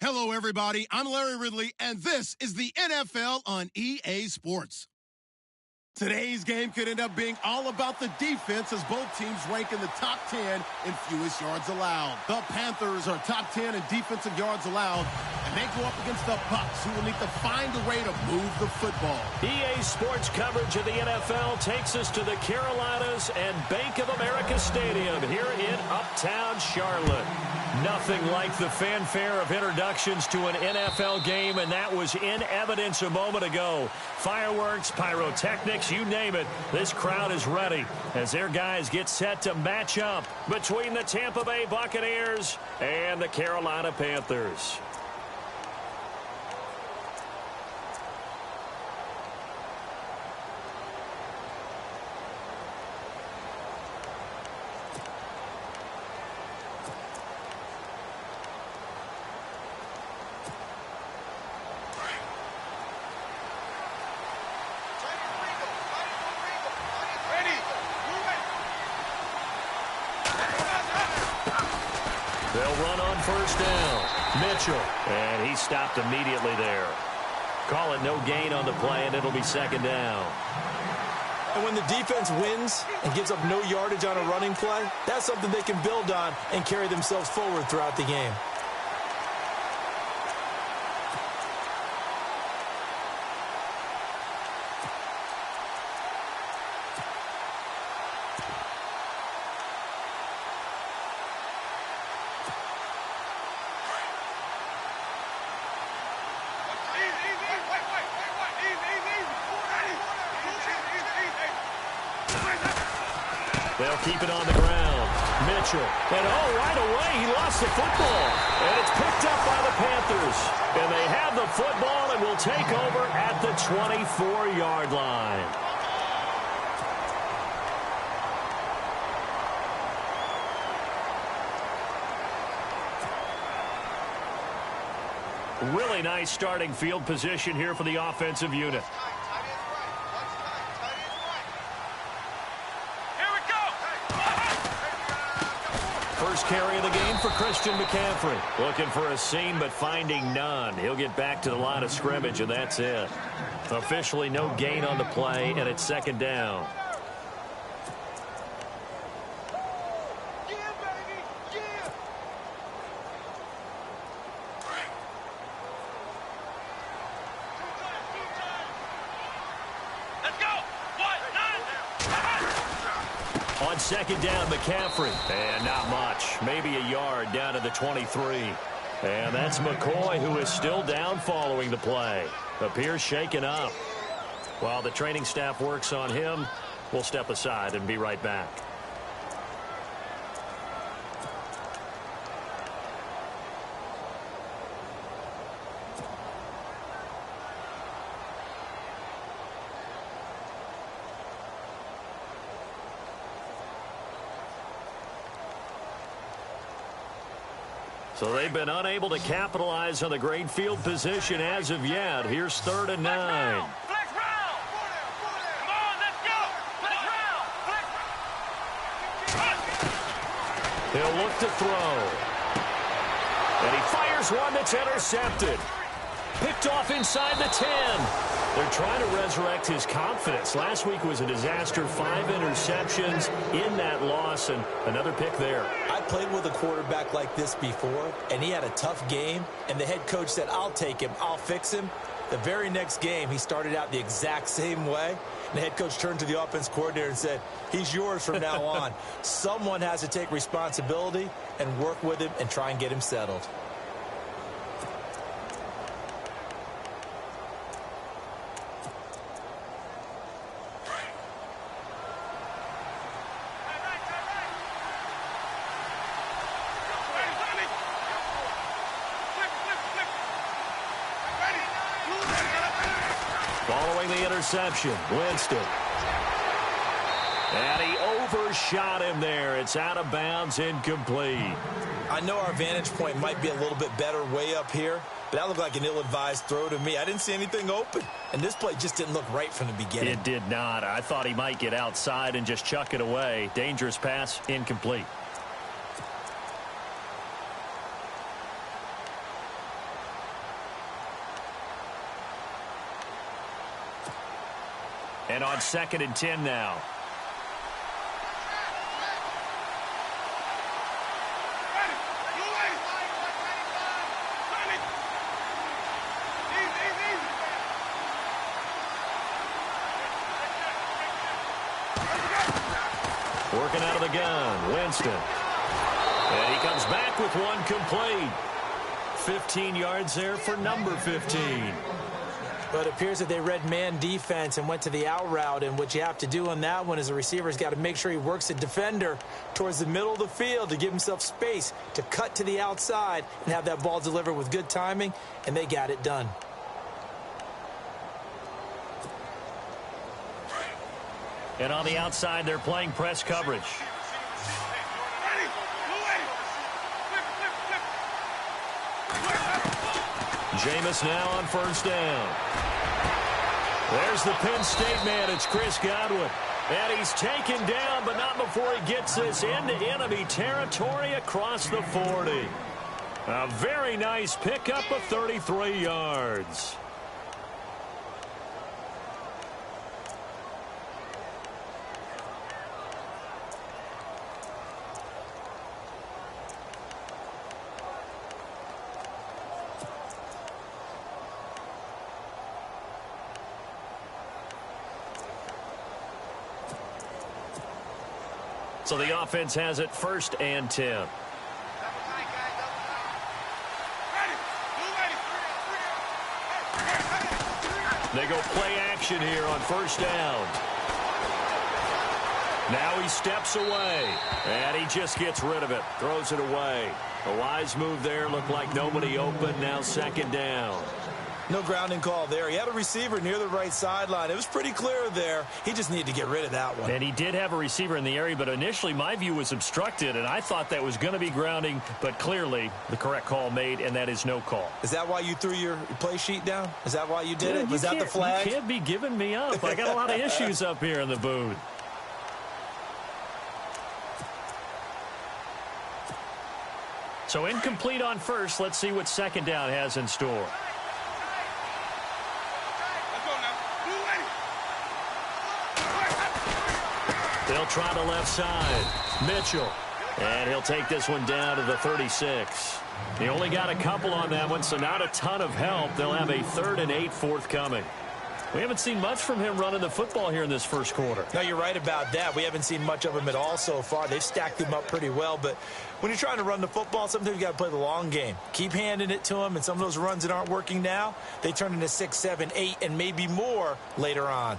Hello, everybody. I'm Larry Ridley, and this is the NFL on EA Sports. Today's game could end up being all about the defense as both teams rank in the top 10 in fewest yards allowed. The Panthers are top 10 in defensive yards allowed, and they go up against the Bucs, who will need to find a way to move the football. EA Sports coverage of the NFL takes us to the Carolinas and Bank of America Stadium here in Uptown Charlotte. Nothing like the fanfare of introductions to an NFL game, and that was in evidence a moment ago. Fireworks, pyrotechnics, you name it. This crowd is ready as their guys get set to match up between the Tampa Bay Buccaneers and the Carolina Panthers. They'll run on first down. Mitchell. And he stopped immediately there. Call it no gain on the play, and it'll be second down. And when the defense wins and gives up no yardage on a running play, that's something they can build on and carry themselves forward throughout the game. They'll keep it on the ground. Mitchell. And right away, he lost the football. And it's picked up by the Panthers. And they have the football and will take over at the 24-yard line. Really nice starting field position here for the offensive unit. First carry of the game for Christian McCaffrey. Looking for a seam, but finding none. He'll get back to the line of scrimmage, and that's it. Officially no gain on the play, and it's second down. On second down, McCaffrey. And not much. Maybe a yard down to the 23. And that's McCoy, who is still down following the play. Appears shaken up. While the training staff works on him, we'll step aside and be right back. So they've been unable to capitalize on the great field position as of yet. Here's 3rd and 9. Flex round. Come on, let's go. Flex round. He'll look to throw. And he fires one that's intercepted. Picked off inside the 10. They're trying to resurrect his confidence. Last week was a disaster. 5 interceptions in that loss, and another pick there. I played with a quarterback like this before, and he had a tough game, and the head coach said, I'll take him, I'll fix him. The very next game, he started out the exact same way, and the head coach turned to the offense coordinator and said, he's yours from now on. Someone has to take responsibility and work with him and try and get him settled. Following the interception, Winston. And he overshot him there. It's out of bounds, incomplete. I know our vantage point might be a little bit better way up here, but that looked like an ill-advised throw to me. I didn't see anything open, and this play just didn't look right from the beginning. It did not. I thought he might get outside and just chuck it away. Dangerous pass, incomplete. And on 2nd and 10 now. Working out of the gun, Winston. And he comes back with one complete. 15 yards there for number 15. But it appears that they read man defense and went to the out route. And what you have to do on that one is the receiver's got to make sure he works the defender towards the middle of the field to give himself space to cut to the outside and have that ball delivered with good timing. And they got it done. And on the outside, they're playing press coverage. Jameis now on 1st down. There's the Penn State man. It's Chris Godwin. And he's taken down, but not before he gets this into enemy territory across the 40. A very nice pickup of 33 yards. So the offense has it 1st and 10. They go play action here on 1st down. Now he steps away, and he just gets rid of it, throws it away. A wise move there, looked like nobody open, now 2nd down. No grounding call there. He had a receiver near the right sideline. It was pretty clear there. He just needed to get rid of that one. And he did have a receiver in the area, but initially my view was obstructed, and I thought that was going to be grounding, but clearly the correct call made, and that is no call. Is that why you threw your play sheet down? Is that why you did it? Was that the flag? You can't be giving me up. I got a lot of issues up here in the booth. So incomplete on 1st. Let's see what 2nd down has in store. They'll try the left side. Mitchell. And he'll take this one down to the 36. He only got a couple on that one, so not a ton of help. They'll have a 3rd and 8 forthcoming. We haven't seen much from him running the football here in this 1st quarter. No, you're right about that. We haven't seen much of him at all so far. They've stacked him up pretty well, but when you're trying to run the football, sometimes you got to play the long game. Keep handing it to him, and some of those runs that aren't working now, they turn into 6, 7, 8, and maybe more later on.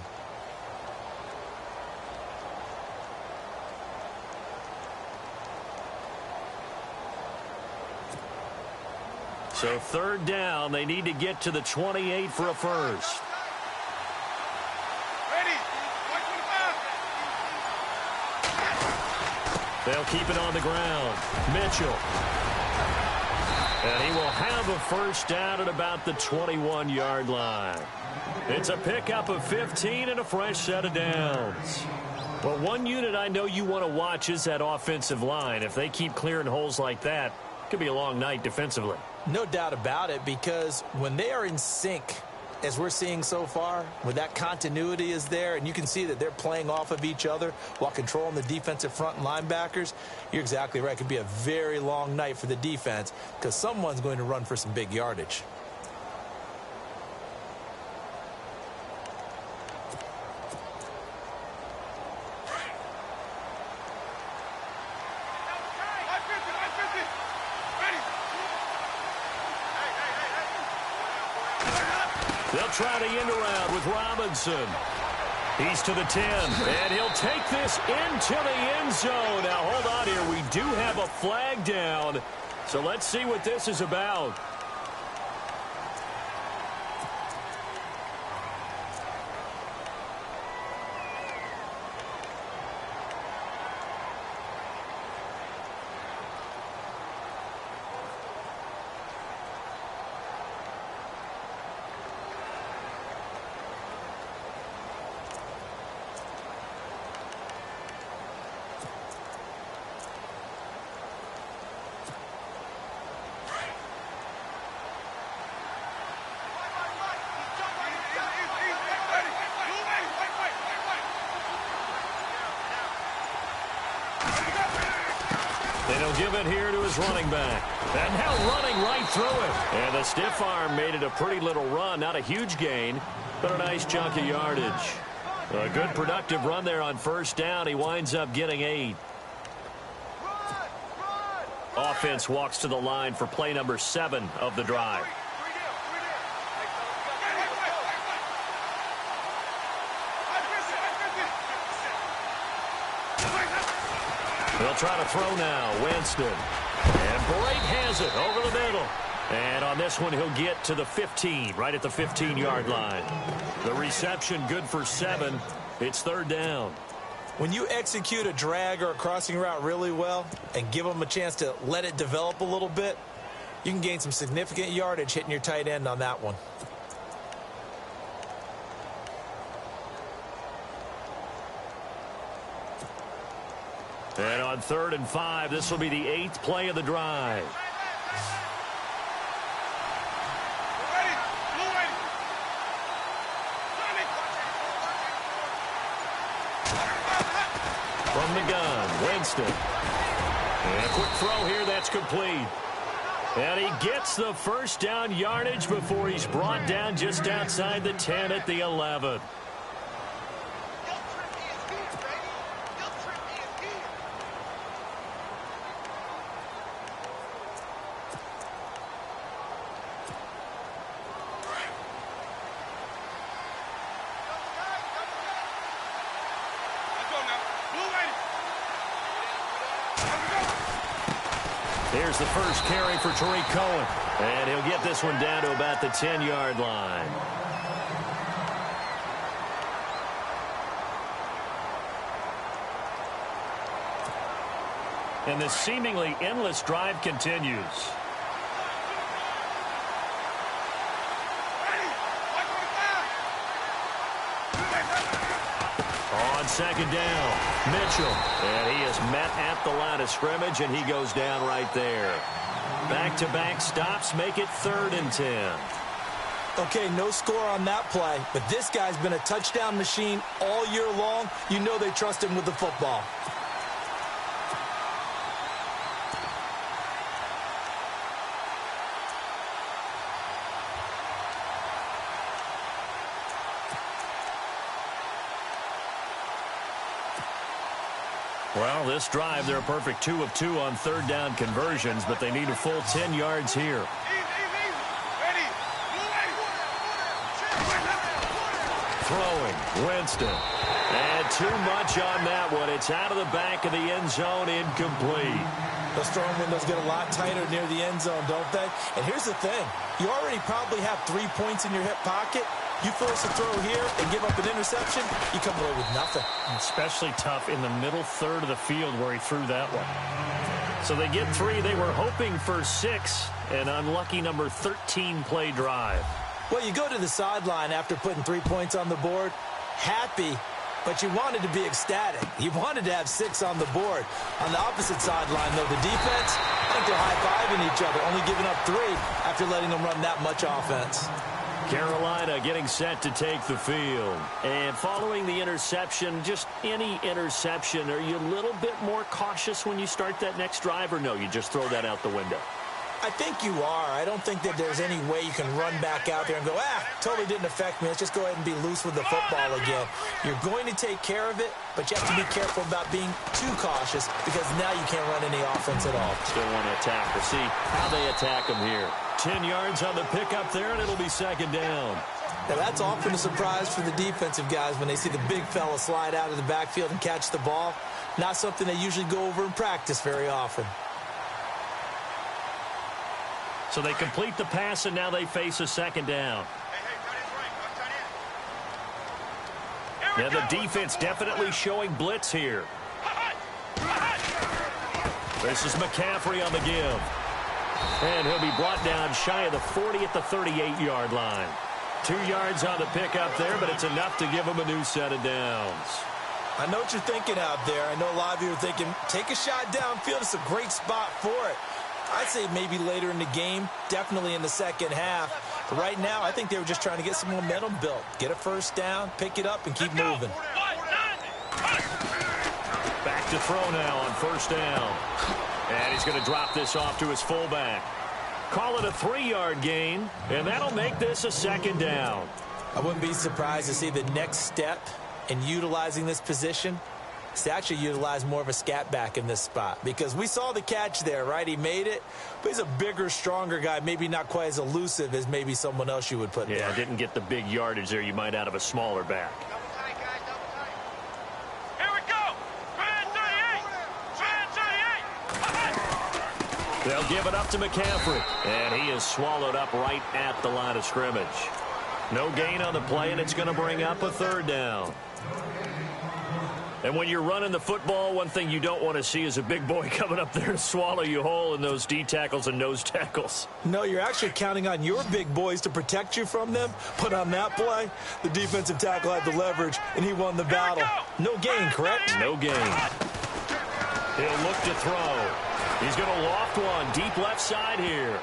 So 3rd down, they need to get to the 28 for a first. They'll keep it on the ground. Mitchell. And he will have a first down at about the 21-yard line. It's a pickup of 15 and a fresh set of downs. Well, one unit I know you want to watch is that offensive line. If they keep clearing holes like that, it could be a long night defensively. No doubt about it, because when they are in sync, as we're seeing so far, when that continuity is there, and you can see that they're playing off of each other while controlling the defensive front and linebackers, you're exactly right. It could be a very long night for the defense because someone's going to run for some big yardage. They'll try the end around with Robinson. He's to the 10, and he'll take this into the end zone. Now, hold on here. We do have a flag down, so let's see what this is about. He'll give it here to his running back. And now running right through it. And the stiff arm made it a pretty little run. Not a huge gain, but a nice chunk of yardage. A good productive run there on first down. He winds up getting 8. Offense walks to the line for play number 7 of the drive. They'll try to throw now. Winston. And Bright has it over the middle. And on this one, he'll get to the 15, right at the 15-yard line. The reception good for 7. It's third down. When you execute a drag or a crossing route really well and give them a chance to let it develop a little bit, you can gain some significant yardage hitting your tight end on that one. And on 3rd and 5, this will be the 8th play of the drive. From the gun, Winston. And a quick throw here, that's complete. And he gets the first down yardage before he's brought down just outside the 10 at the 11. Here's the first carry for Tariq Cohen. And he'll get this one down to about the 10-yard line. And the seemingly endless drive continues. On second down, Mitchell. And he is met at the line of scrimmage, and he goes down right there. Back-to-back stops make it 3rd and 10. Okay, no score on that play, but this guy's been a touchdown machine all year long. You know they trust him with the football. Well, this drive, they're a perfect 2 of 2 on 3rd down conversions, but they need a full 10 yards here. Throwing, Winston. And too much on that one. It's out of the back of the end zone, incomplete. Those throwing windows get a lot tighter near the end zone, don't they? And here's the thing. You already probably have 3 points in your hip pocket. You force a throw here and give up an interception, you come away with nothing. Especially tough in the middle third of the field where he threw that one. So they get 3. They were hoping for 6. An unlucky number 13 play drive. Well, you go to the sideline after putting 3 points on the board, happy, but you wanted to be ecstatic. You wanted to have 6 on the board. On the opposite sideline, though, the defense, I think they're high-fiving each other, only giving up 3 after letting them run that much offense. Carolina getting set to take the field. And following the interception, just any interception, are you a little bit more cautious when you start that next drive, or no, you just throw that out the window? I think you are. I don't think that there's any way you can run back out there and go, totally didn't affect me. Let's just go ahead and be loose with the football again. You're going to take care of it, but you have to be careful about being too cautious because now you can't run any offense at all. Still want to attack. We'll see how they attack them here. 10 yards on the pickup there, and it'll be second down. Now, that's often a surprise for the defensive guys when they see the big fella slide out of the backfield and catch the ball. Not something they usually go over in practice very often. So they complete the pass, and now they face a second down. Yeah, the defense definitely showing blitz here. This is McCaffrey on the give. And he'll be brought down shy of the 40 at the 38-yard line. 2 yards on the pickup there, but it's enough to give him a new set of downs. I know what you're thinking out there. I know a lot of you are thinking, take a shot downfield. It's a great spot for it. I'd say maybe later in the game, definitely in the second half. But right now, I think they were just trying to get some momentum built. Get a first down, pick it up, and keep moving. Back to throw now on first down. And he's going to drop this off to his fullback. Call it a 3-yard gain, and that'll make this a 2nd down. I wouldn't be surprised to see the next step in utilizing this position is to actually utilize more of a scat back in this spot, because we saw the catch there, right? He made it, but he's a bigger, stronger guy, maybe not quite as elusive as maybe someone else you would put there. Yeah, didn't get the big yardage there you might out of a smaller back. Here we go. Fan 38. They'll give it up to McCaffrey, and he is swallowed up right at the line of scrimmage. No gain on the play, and it's going to bring up a 3rd down. And when you're running the football, one thing you don't want to see is a big boy coming up there to swallow you whole in those D tackles and nose tackles. No, you're actually counting on your big boys to protect you from them. But on that play, the defensive tackle had the leverage, and he won the battle. No gain, correct? No gain. He'll look to throw. He's going to loft one deep left side here.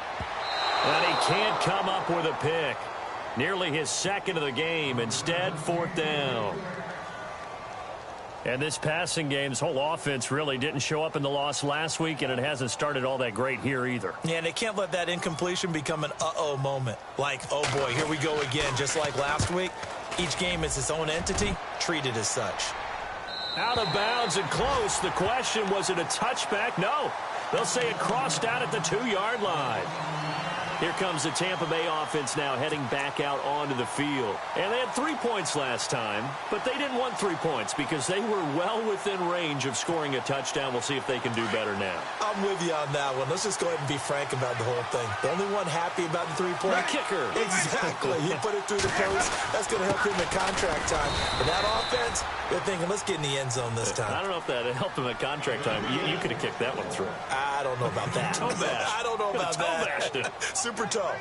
And he can't come up with a pick. Nearly his 2nd of the game. Instead, 4th down. And this passing game, this whole offense really didn't show up in the loss last week, and it hasn't started all that great here either. Yeah, and they can't let that incompletion become an uh-oh moment. Like, oh boy, here we go again, just like last week. Each game is its own entity, treated as such. Out of bounds and close. The question, was it a touchback? No. They'll say it crossed out at the 2-yard line. Here comes the Tampa Bay offense now heading back out onto the field. And they had 3 points last time, but they didn't want 3 points because they were well within range of scoring a touchdown. We'll see if they can do better now. I'm with you on that one. Let's just go ahead and be frank about the whole thing. The only one happy about the 3-point? The kicker. Exactly. He put it through the post. That's going to help him in contract time. But that offense, they're thinking, let's get in the end zone this time. I don't know if that helped him at contract time. You could have kicked that one through. I don't know about that. Toe bash. I don't know about Toe that. bashed it. Super toe.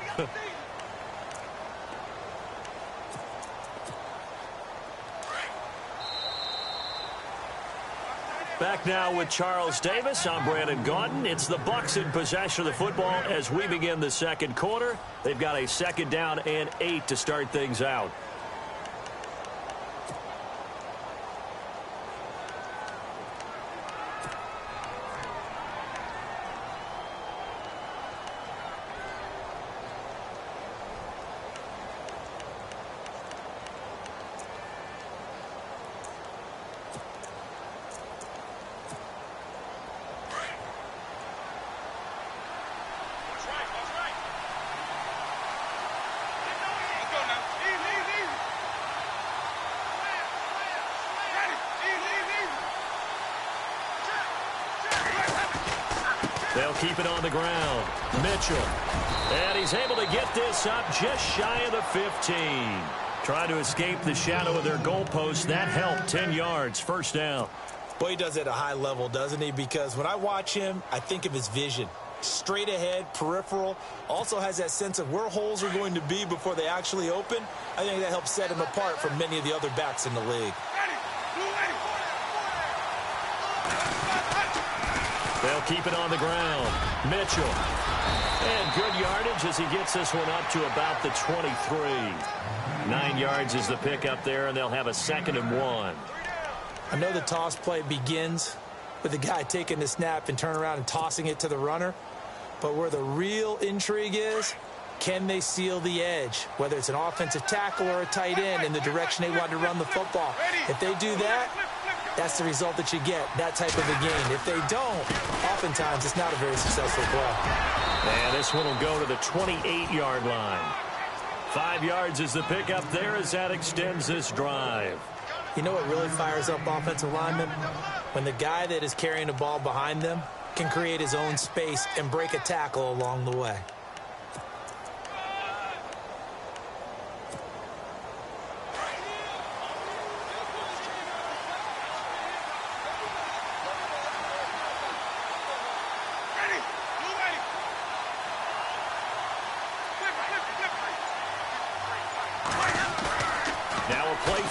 Back now with Charles Davis. I'm Brandon Gaudin. It's the Bucs in possession of the football as we begin the 2nd quarter. They've got a 2nd down and 8 to start things out. They'll keep it on the ground. Mitchell. And he's able to get this up just shy of the 15. Trying to escape the shadow of their goalpost. That helped. 10 yards. 1st down. Boy, he does it at a high level, doesn't he? Because when I watch him, I think of his vision. Straight ahead, peripheral. Also has that sense of where holes are going to be before they actually open. I think that helps set him apart from many of the other backs in the league. They'll keep it on the ground. Mitchell. And good yardage as he gets this one up to about the 23. 9 yards is the pickup there, and they'll have a 2nd and 1. I know the toss play begins with the guy taking the snap and turn around and tossing it to the runner. But where the real intrigue is, can they seal the edge? Whether it's an offensive tackle or a tight end in the direction they want to run the football. If they do that, that's the result that you get, that type of a gain. If they don't, oftentimes it's not a very successful play. And this one will go to the 28-yard line. 5 yards is the pickup there as that extends this drive. You know what really fires up offensive linemen? When the guy that is carrying the ball behind them can create his own space and break a tackle along the way.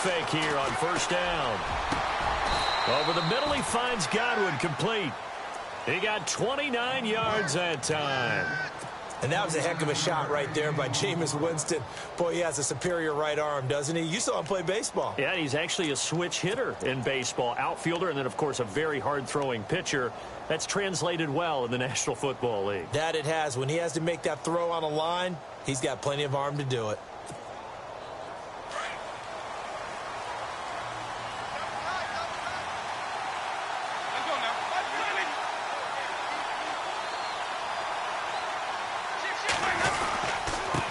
Fake here on 1st down. Over the middle, he finds Godwin complete. He got 29 yards that time. And that was a heck of a shot right there by Jameis Winston. Boy, he has a superior right arm, doesn't he? You saw him play baseball. Yeah, he's actually a switch hitter in baseball. Outfielder, and then, of course, a very hard-throwing pitcher. That's translated well in the National Football League. That it has. When he has to make that throw on a line, he's got plenty of arm to do it.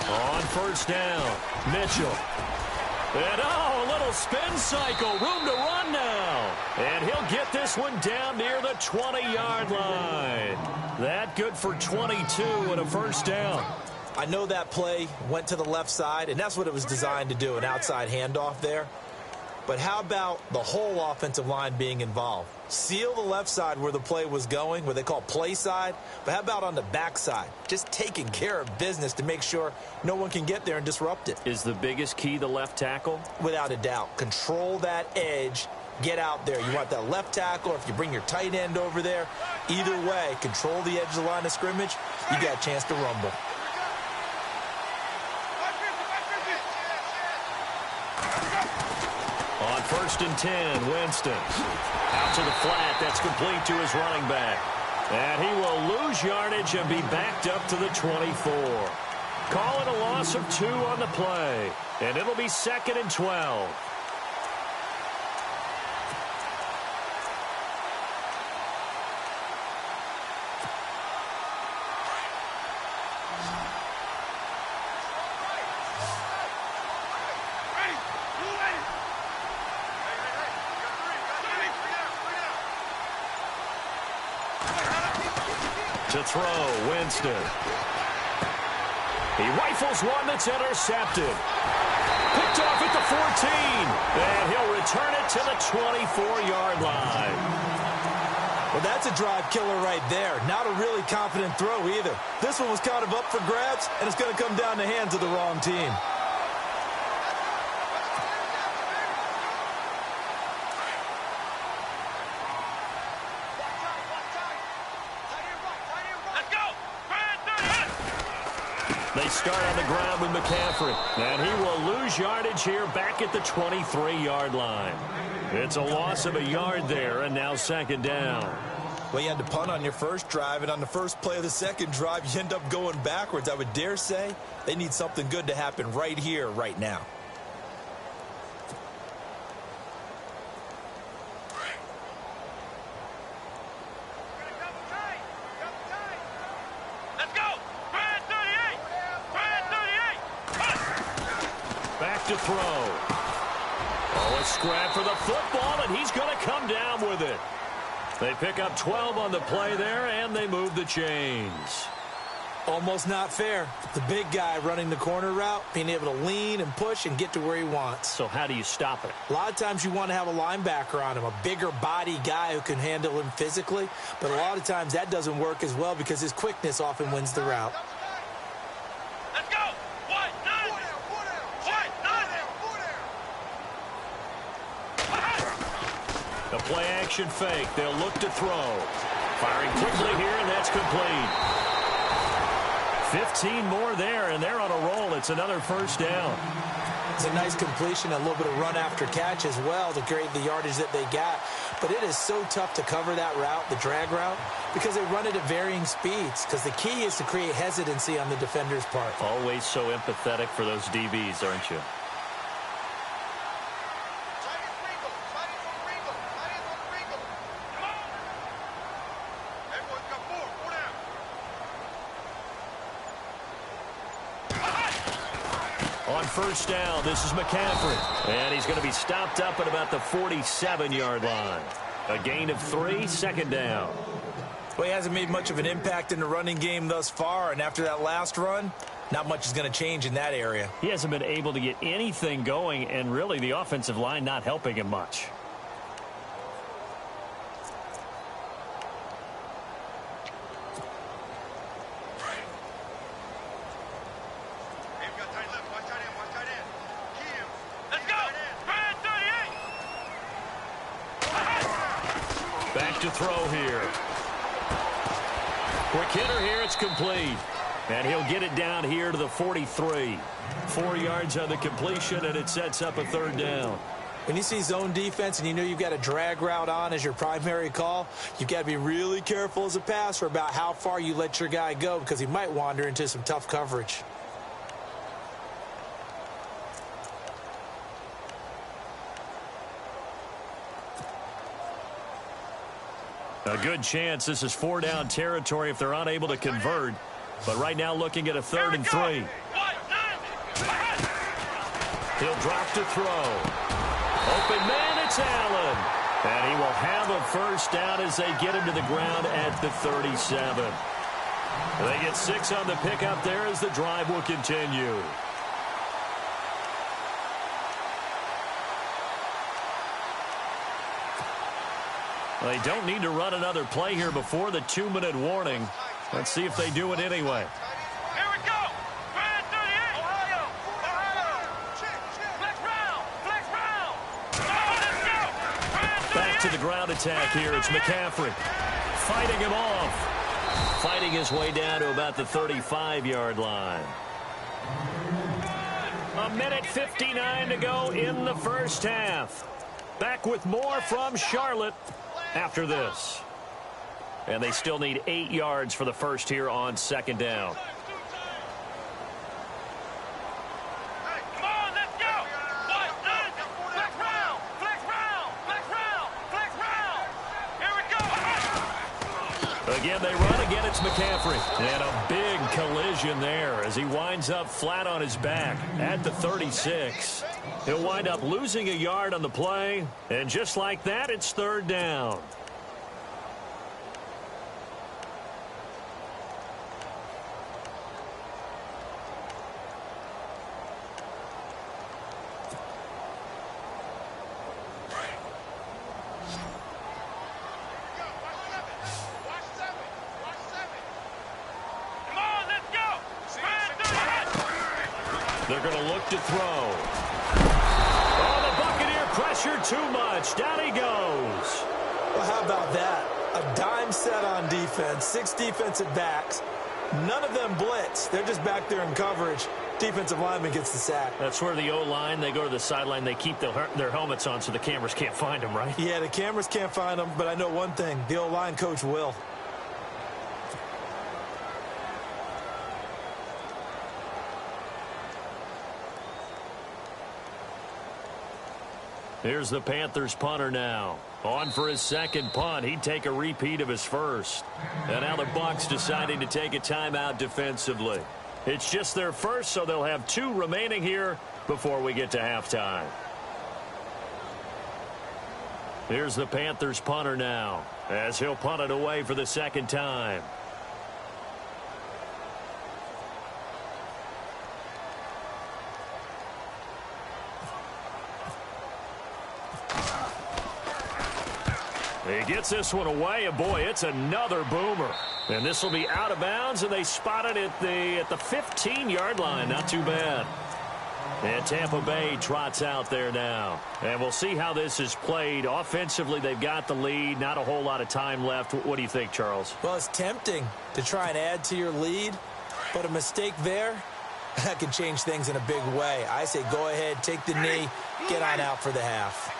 On first down, Mitchell. And a little spin cycle, room to run now. And he'll get this one down near the 20-yard line. That good for 22 and a first down. I know that play went to the left side, and that's what it was designed to do, an outside handoff there. But how about the whole offensive line being involved? Seal the left side where the play was going, what they call play side. But how about on the back side? Just taking care of business to make sure no one can get there and disrupt it. Is the biggest key the left tackle? Without a doubt. Control that edge. Get out there. You want that left tackle, or if you bring your tight end over there, either way, control the edge of the line of scrimmage, you got a chance to rumble. On first and 10, Winston. Out to the flat. That's complete to his running back. And he will lose yardage and be backed up to the 24. Call it a loss of 2 on the play. And it'll be 2nd and 12. To throw, Winston. He rifles one that's intercepted. Picked off at the 14. And he'll return it to the 24-yard line. Well, that's a drive killer right there. Not a really confident throw either. This one was kind of up for grabs, and it's going to come down the hands of the wrong team. They start on the ground with McCaffrey. And he will lose yardage here back at the 23-yard line. It's a loss of a yard there, and now 2nd down. Well, you had to punt on your first drive, and on the first play of the second drive, you end up going backwards. I would dare say they need something good to happen right here, right now. To throw. Oh, a scrap for the football, and he's going to come down with it. They pick up 12 on the play there, and they move the chains. Almost not fair. The big guy running the corner route, being able to lean and push and get to where he wants. So how do you stop it? A lot of times you want to have a linebacker on him, a bigger body guy who can handle him physically, but a lot of times that doesn't work as well because his quickness often wins the route. The play-action fake. They'll look to throw. Firing quickly here, and that's complete. 15 more there, and they're on a roll. It's another first down. It's a nice completion, a little bit of run after catch as well to create the yardage that they got. But it is so tough to cover that route, the drag route, because they run it at varying speeds. Because the key is to create hesitancy on the defender's part. Always so empathetic for those DBs, aren't you? On first down, this is McCaffrey. And he's going to be stopped up at about the 47-yard line. A gain of 3, 2nd down. Well, he hasn't made much of an impact in the running game thus far, and after that last run, not much is going to change in that area. He hasn't been able to get anything going, and really the offensive line not helping him much. Back to throw here. Quick hitter here. It's complete. And he'll get it down here to the 43. 4 yards on the completion, and it sets up a 3rd down. When you see zone defense and you know you've got a drag route on as your primary call, you've got to be really careful as a passer about how far you let your guy go because he might wander into some tough coverage. A good chance this is 4-down territory if they're unable to convert. But right now looking at a 3rd and 3. He'll drop to throw. Open man, it's Allen. And he will have a first down as they get him to the ground at the 37. They get 6 on the pickup there as the drive will continue. They don't need to run another play here before the 2-minute warning. Let's see if they do it anyway. Here we go. Grand 38. Ohio. Flex round. Flex round. Let's go. Grand 38. Back to the ground attack here. It's McCaffrey fighting him off. Fighting his way down to about the 35-yard line. 1:59 to go in the first half. Back with more from Charlotte after this. And they still need 8 yards for the first here on 2nd down. Come on, let's go. Flex round. Flex round. Flex round. Flex round. Here we go. Again, they run. Again, it's McCaffrey. And a big collision there as he winds up flat on his back at the 36. He'll wind up losing a yard on the play. And just like that, it's 3rd down. They're going to look to throw. Oh, the Buccaneer pressure too much. Down he goes. Well, how about that? A dime set on defense, 6 defensive backs. None of them blitz. They're just back there in coverage. Defensive lineman gets the sack. That's where the O-line, they go to the sideline, they keep their helmets on so the cameras can't find them, right? Yeah, the cameras can't find them, but I know one thing. The O-line coach will. Here's the Panthers punter now. On for his 2nd punt. He'd take a repeat of his first. And now the Bucs deciding to take a timeout defensively. It's just their first, so they'll have 2 remaining here before we get to halftime. Here's the Panthers punter now as he'll punt it away for the 2nd time. He gets this one away, and boy, it's another boomer. And this will be out of bounds, and they spot it at the 15-yard line. Not too bad. And Tampa Bay trots out there now. And we'll see how this is played. Offensively, they've got the lead. Not a whole lot of time left. What do you think, Charles? Well, it's tempting to try and add to your lead, but a mistake there, that can change things in a big way. I say go ahead, take the knee, get on out for the half.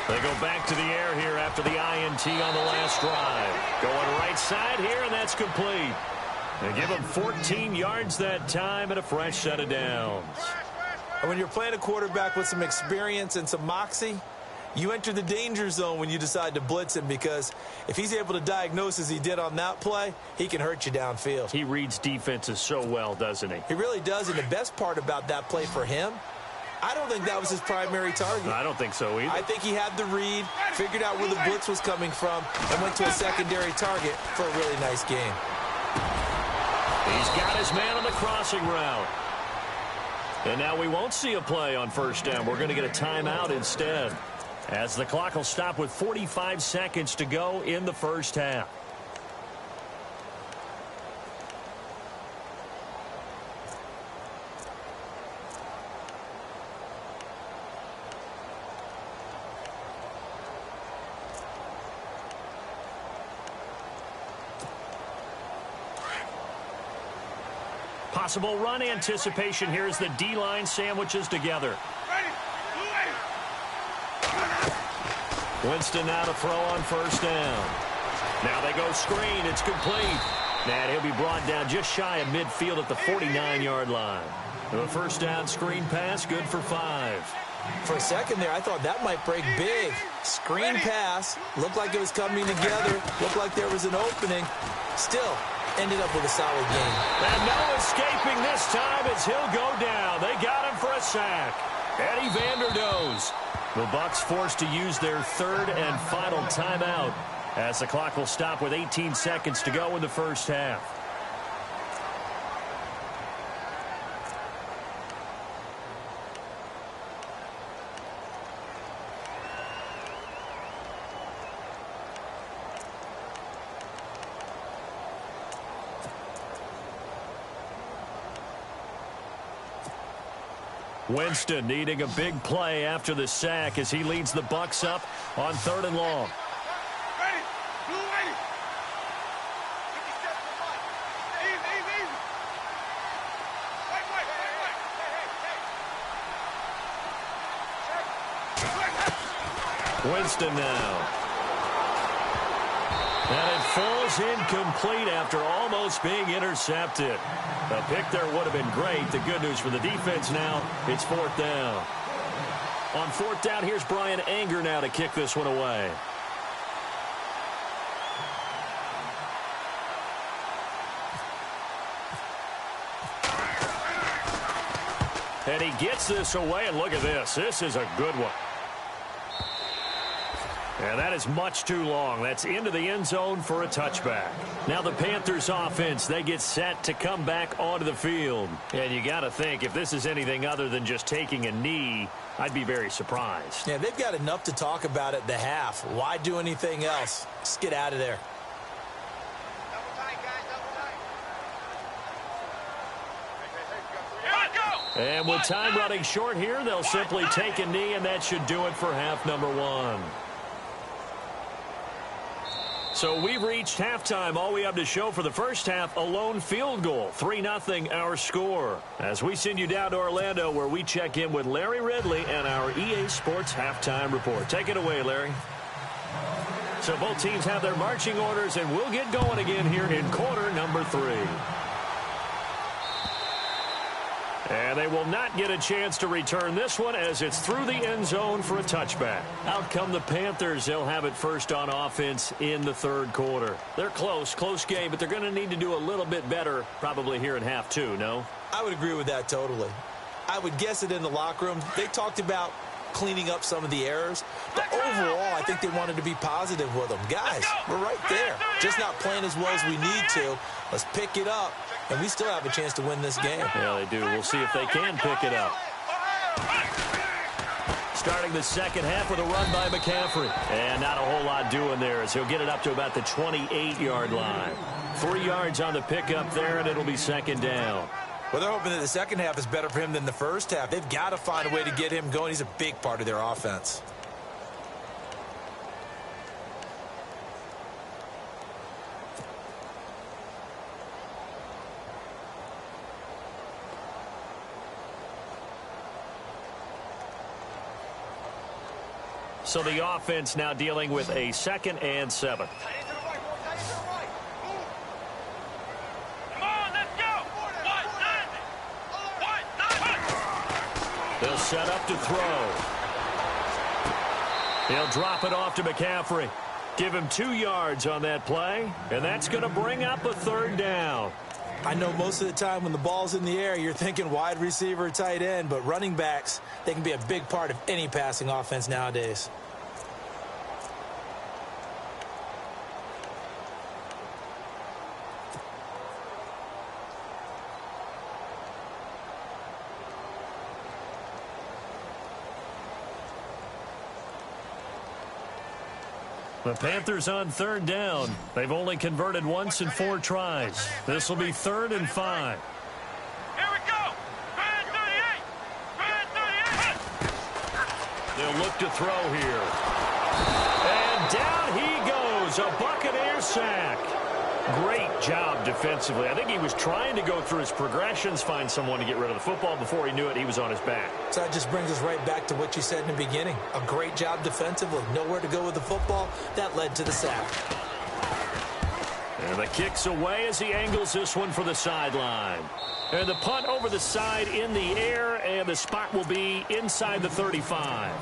They go back to the air here after the INT on the last drive. Going right side here, and that's complete. They give them 14 yards that time and a fresh set of downs. And when you're playing a quarterback with some experience and some moxie, you enter the danger zone when you decide to blitz him, because if he's able to diagnose as he did on that play, he can hurt you downfield. He reads defenses so well, doesn't he? He really does, and the best part about that play for him, I don't think that was his primary target. I don't think so either. I think he had the read, figured out where the blitz was coming from, and went to a secondary target for a really nice game. He's got his man on the crossing route. And now we won't see a play on 1st down. We're going to get a timeout instead, as the clock will stop with 45 seconds to go in the first half. Possible run anticipation here as the D-line sandwiches together. Winston now to throw on first down. Now they go screen. It's complete. And he'll be brought down just shy of midfield at the 49-yard line. The first down screen pass, good for 5. For a second there, I thought that might break big. Screen pass. Looked like it was coming together. Looked like there was an opening. Still, ended up with a solid game. And no escaping this time as he'll go down. They got him for a sack. Eddie Vanderdoes. The Bucs forced to use their third and final timeout as the clock will stop with 18 seconds to go in the first half. Winston needing a big play after the sack as he leads the Bucs up on 3rd and long. Winston now. And it falls incomplete after almost being intercepted. A pick there would have been great. The good news for the defense now, it's 4th down. On 4th down, here's Brian Anger now to kick this one away. And he gets this away, and look at this. This is a good one. And that is much too long. That's into the end zone for a touchback. Now the Panthers offense, they get set to come back onto the field. And you got to think, if this is anything other than just taking a knee, I'd be very surprised. Yeah, they've got enough to talk about at the half. Why do anything else? Just get out of there. And with time running short here, they'll simply take a knee, and that should do it for half number 1. So we've reached halftime. All we have to show for the first half, a lone field goal. 3-0 our score. As we send you down to Orlando, where we check in with Larry Ridley and our EA Sports Halftime Report. Take it away, Larry. So both teams have their marching orders, and we'll get going again here in quarter number 3. And they will not get a chance to return this one as it's through the end zone for a touchback. Out come the Panthers. They'll have it first on offense in the 3rd quarter. They're close game, but they're going to need to do a little bit better probably here in half 2, no? I would agree with that totally. I would guess it in the locker room. They talked about cleaning up some of the errors, but overall, I think they wanted to be positive with them. Guys, we're right there. Just not playing as well as we need to. Let's pick it up, and we still have a chance to win this game. Yeah, they do. We'll see if they can pick it up. Starting the second half with a run by McCaffrey. And not a whole lot doing there as he'll get it up to about the 28-yard line. 3 yards on the pickup there, and it'll be 2nd down. Well, they're hoping that the second half is better for him than the first half. They've got to find a way to get him going. He's a big part of their offense. So the offense now dealing with a 2nd and 7. They'll set up to throw. He'll drop it off to McCaffrey. Give him 2 yards on that play, and that's going to bring up a 3rd down. I know most of the time when the ball's in the air, you're thinking wide receiver, tight end, but running backs, they can be a big part of any passing offense nowadays. The Panthers on 3rd down. They've only converted once in 4 tries. This will be 3rd and 5. Here we go. 38. They'll look to throw here. And down he goes. A Buccaneer sack. Great job defensively. I think he was trying to go through his progressions, find someone to get rid of the football. Before he knew it, he was on his back. So that just brings us right back to what you said in the beginning. A great job defensively. Nowhere to go with the football. That led to the sack. And the kick's away as he angles this one for the sideline. And the punt over the side in the air, and the spot will be inside the 35.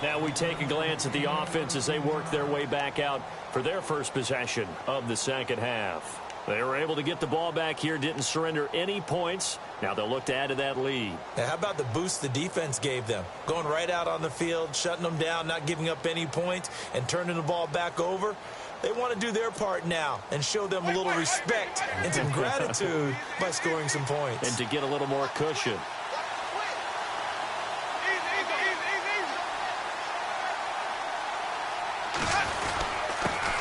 Now we take a glance at the offense as they work their way back out for their first possession of the second half. They were able to get the ball back here, didn't surrender any points. Now they'll look to add to that lead. Now, how about the boost the defense gave them? Going right out on the field, shutting them down, not giving up any points, and turning the ball back over. They want to do their part now and show them a little respect and some gratitude by scoring some points. And to get a little more cushion.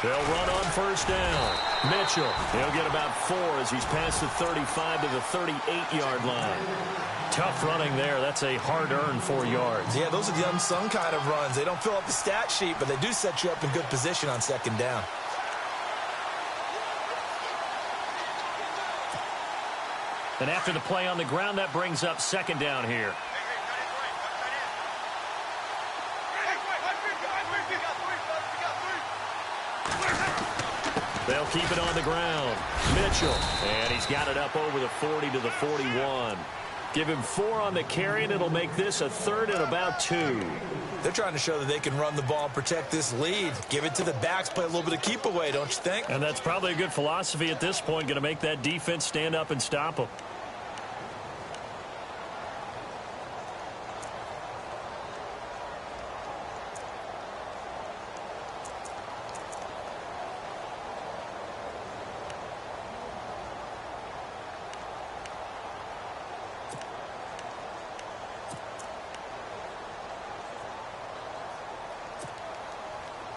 They'll run on first down. Mitchell, he'll get about 4 as he's past the 35 to the 38-yard line. Tough running there. That's a hard-earned 4 yards. Yeah, those are the unsung kind of runs. They don't fill up the stat sheet, but they do set you up in good position on second down. And after the play on the ground, that brings up second down here. They'll keep it on the ground. Mitchell, and he's got it up over the 40 to the 41. Give him 4 on the carry, and it'll make this a 3rd and about 2. They're trying to show that they can run the ball and protect this lead. Give it to the backs, play a little bit of keep away, don't you think? And that's probably a good philosophy at this point, going to make that defense stand up and stop them.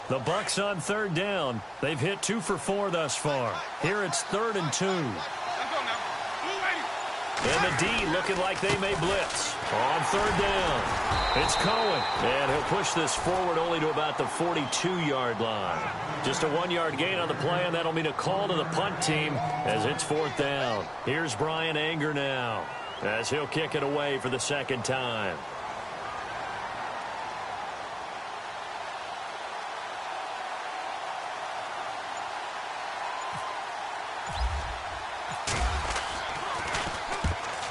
The Bucs on 3rd down. They've hit 2 for 4 thus far. Here it's 3rd and 2. And the D looking like they may blitz. On 3rd down. It's Cohen. And he'll push this forward only to about the 42-yard line. Just a 1-yard gain on the play, and that'll mean a call to the punt team as it's 4th down. Here's Brian Anger now as he'll kick it away for the second time.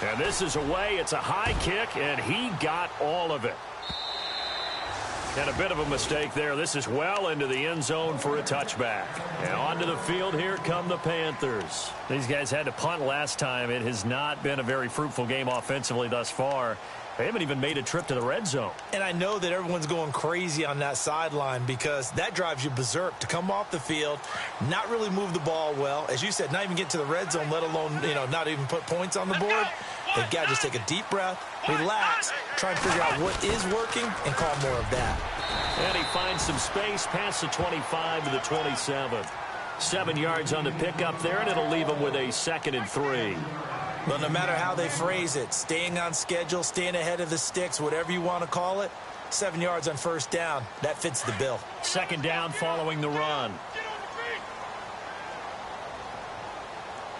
And this is away. It's a high kick, and he got all of it. And a bit of a mistake there. This is well into the end zone for a touchback. And onto the field, here come the Panthers. These guys had to punt last time. It has not been a very fruitful game offensively thus far. They haven't even made a trip to the red zone. And I know that everyone's going crazy on that sideline because that drives you berserk to come off the field, not really move the ball well. As you said, not even get to the red zone, let alone, not even put points on the board. They've got to just take a deep breath, relax, try and figure out what is working, and call more of that. And he finds some space past the 25 to the 27. 7 yards on the pickup there, and it'll leave him with a 2nd and 3. But no matter how they phrase it, staying on schedule, staying ahead of the sticks, whatever you want to call it, 7 yards on first down, that fits the bill. 2nd down following the run.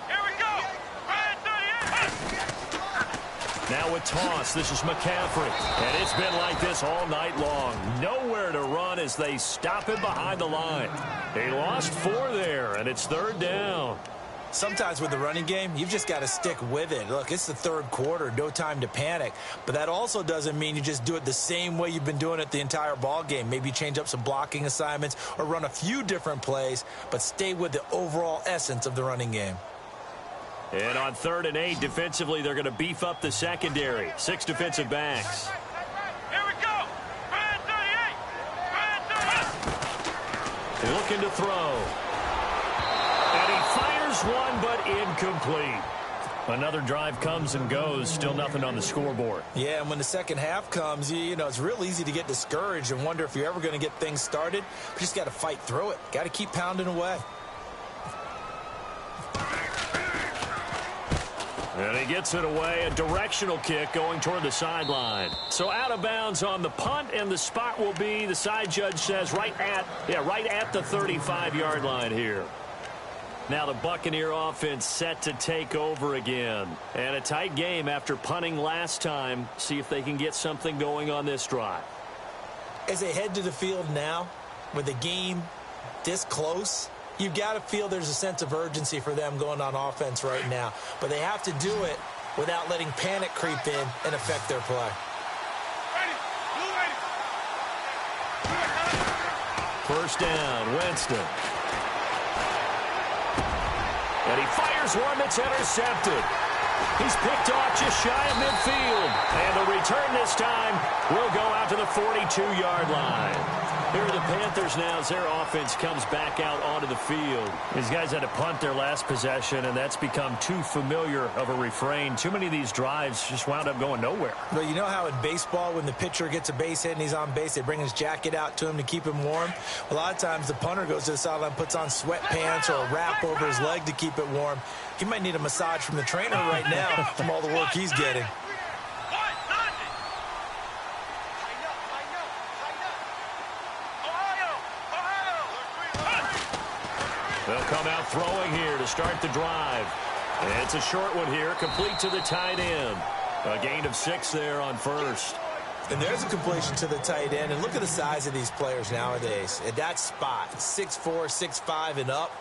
Here we go. Now with toss, this is McCaffrey. And it's been like this all night long. Nowhere to run as they stop him behind the line. They lost 4 there, and it's 3rd down. Sometimes with the running game, you've just got to stick with it. Look, it's the 3rd quarter, no time to panic. But that also doesn't mean you just do it the same way you've been doing it the entire ball game. Maybe change up some blocking assignments or run a few different plays, but stay with the overall essence of the running game. And on 3rd and 8, defensively, they're going to beef up the secondary. 6 defensive backs. Here we go. Red 38. Looking to throw. And he fires one, but incomplete. Another drive comes and goes. Still nothing on the scoreboard. Yeah, and when the second half comes, it's real easy to get discouraged and wonder if you're ever going to get things started. But you just got to fight through it. Got to keep pounding away. And he gets it away, a directional kick going toward the sideline. So out of bounds on the punt, and the spot will be, the side judge says, right at the 35-yard line here. Now the Buccaneer offense set to take over again. And a tight game after punting last time. See if they can get something going on this drive. As they head to the field now, with the game this close, you've got to feel there's a sense of urgency for them going on offense right now. But they have to do it without letting panic creep in and affect their play. First down, Winston. And he fires one that's intercepted. He's picked off just shy of midfield. And the return this time will go out to the 42-yard line. Here are the Panthers now as their offense comes back out onto the field. These guys had to punt their last possession, and that's become too familiar of a refrain. Too many of these drives just wound up going nowhere. Well, you know how in baseball when the pitcher gets a base hit and he's on base, they bring his jacket out to him to keep him warm? A lot of times the punter goes to the sideline, puts on sweatpants or a wrap over his leg to keep it warm. He might need a massage from the trainer right now from all the work he's getting. They'll come out throwing here to start the drive. And it's a short one here, complete to the tight end. A gain of 6 there on first. And there's a completion to the tight end. And look at the size of these players nowadays. At that spot, 6'4", 6'5", and up.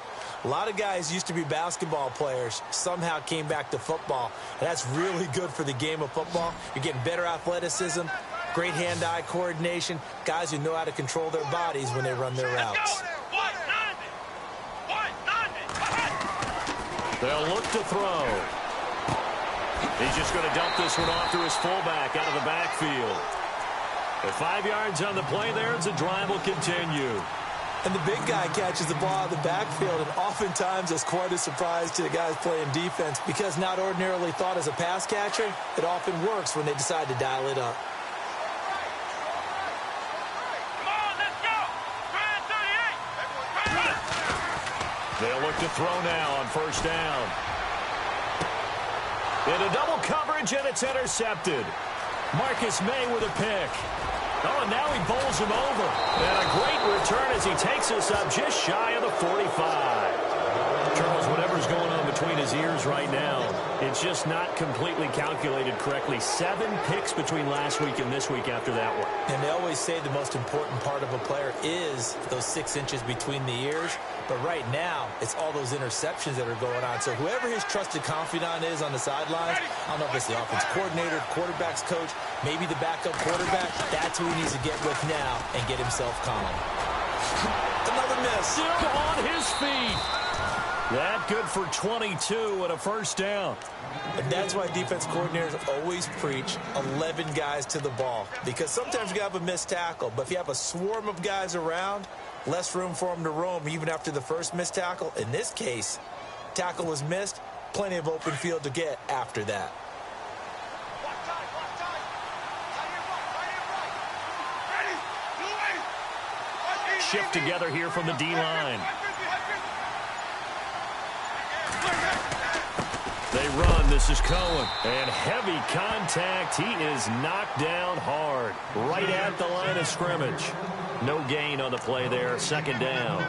A lot of guys used to be basketball players, somehow came back to football. And that's really good for the game of football. You're getting better athleticism, great hand-eye coordination, guys who know how to control their bodies when they run their routes. They'll look to throw. He's just going to dump this one off to his fullback out of the backfield. At 5 yards on the play there, as the drive will continue. And the big guy catches the ball out of the backfield, and oftentimes that's quite a surprise to the guys playing defense because not ordinarily thought as a pass catcher, it often works when they decide to dial it up. They'll look to throw now on first down. Into double coverage, and it's intercepted. Marcus May with a pick. Oh, and now he bowls him over. And a great return as he takes us up just shy of the 45. Charles, whatever's going on between his ears right now, it's just not completely calculated correctly. 7 picks between last week and this week after that one. And they always say the most important part of a player is those 6 inches between the ears. But right now, it's all those interceptions that are going on. So whoever his trusted confidant is on the sidelines, I don't know if it's the offense coordinator, quarterback's coach, maybe the backup quarterback, that's who he needs to get with now and get himself calm. Another miss. Still on his feet. That good for 22 and a first down. And that's why defense coordinators always preach 11 guys to the ball. Because sometimes you have a missed tackle, but if you have a swarm of guys around, less room for them to roam even after the first missed tackle. In this case, tackle was missed, plenty of open field to get after that. Shift together here from the D-line. They run. This is Cohen. And heavy contact. He is knocked down hard. Right at the line of scrimmage. No gain on the play there. Second down.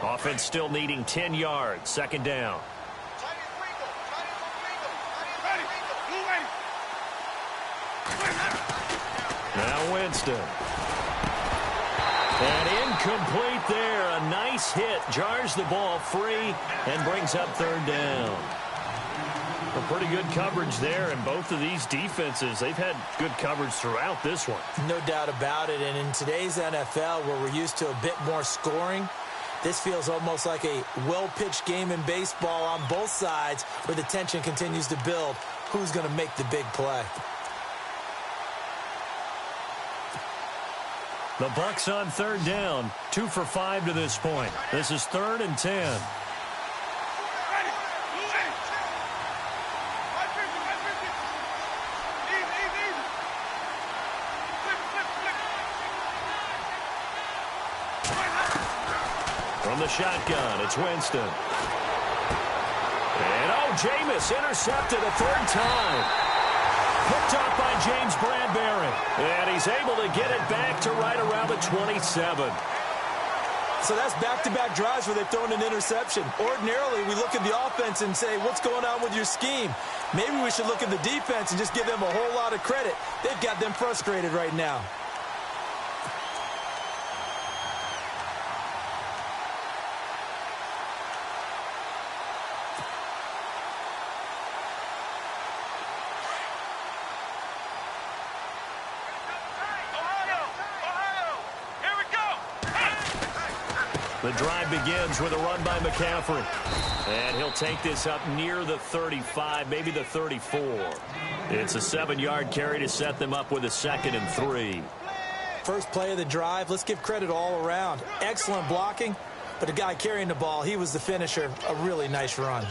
Offense still needing 10 yards. Second down. Now Winston. And incomplete there. A nice hit. Jars the ball free and brings up third down. A pretty good coverage there, and both of these defenses, they've had good coverage throughout this one. No doubt about it. And in today's NFL, where we're used to a bit more scoring, this feels almost like a well-pitched game in baseball on both sides where the tension continues to build. Who's going to make the big play? The Bucs on third down, 2 for 5 to this point. This is 3rd and 10. From the shotgun, it's Winston. And Jameis intercepted a third time. Picked up by James Bradbury. And he's able to get it back to right around the 27. So that's back-to-back drives where they've thrown an interception. Ordinarily, we look at the offense and say, what's going on with your scheme? Maybe we should look at the defense and just give them a whole lot of credit. They've got them frustrated right now. The drive begins with a run by McCaffrey. And he'll take this up near the 35, maybe the 34. It's a 7-yard carry to set them up with a 2nd and 3. First play of the drive, let's give credit all around. Excellent blocking, but the guy carrying the ball, he was the finisher. A really nice run.